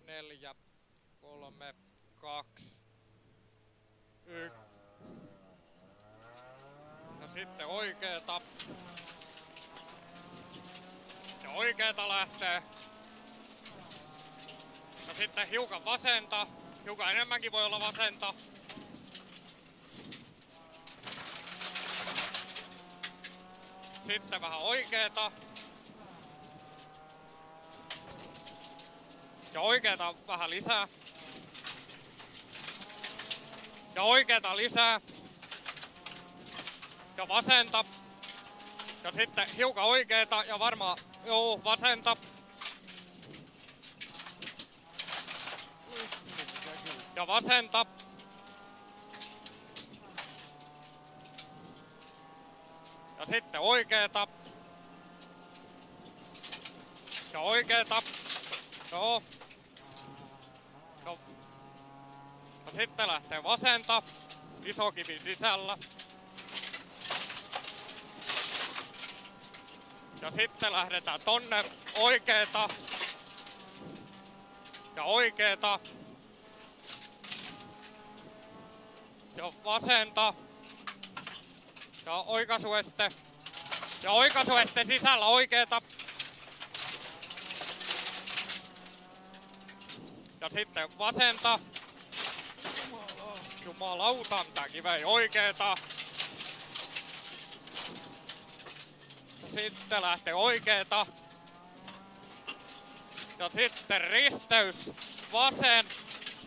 4, 3, 2, 1. Ja sitten oikeeta. Ja oikeeta lähtee. Ja sitten hiukan vasenta. Hiukan enemmänkin voi olla vasenta. Sitten vähän oikeeta. Ja oikeeta vähän lisää. Ja oikeeta lisää. Ja vasenta. Ja sitten hiukan oikeeta ja varmaan vasenta. Ja vasenta. Ja sitten oikeeta. Ja oikeeta. Joo. Ja sitten lähtee vasenta. Iso kivi sisällä. Ja sitten lähdetään tonne oikeeta. Ja oikeeta. Ja vasenta. Ja oikaisueste. Ja oikaisueste sisällä oikeeta. Ja sitten vasenta. Jumalauta, tää kive ei oikeeta. Ja sitten lähtee oikeeta. Ja sitten risteys vasen.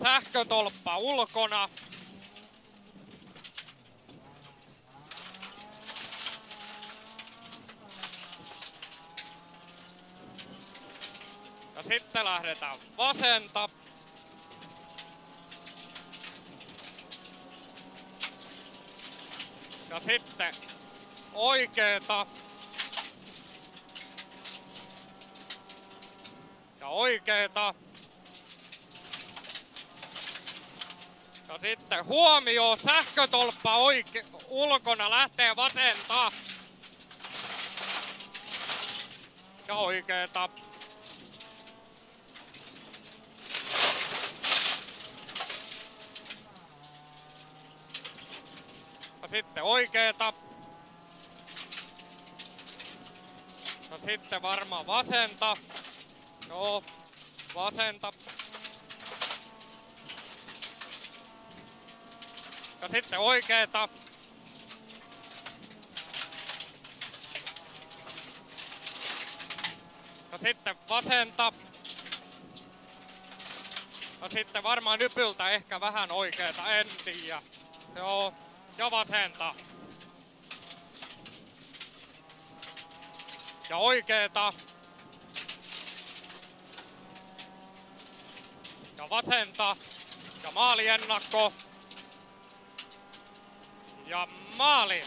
Sähkötolppa ulkona. Ja sitten lähdetään vasenta. Ja sitten oikeeta. Ja oikeeta. Ja sitten huomio, sähkötolppa ulkona lähtee vasenta. Ja oikeeta. Ja sitten oikeeta. Ja sitten varmaan vasenta. Joo, vasenta. Ja sitten oikeeta. Ja sitten vasenta. Ja sitten varmaan nypyltä ehkä vähän oikeeta, en tiedä. Joo, ja vasenta. Ja oikeeta. Ja vasenta. Ja maaliennakko. Ja maali.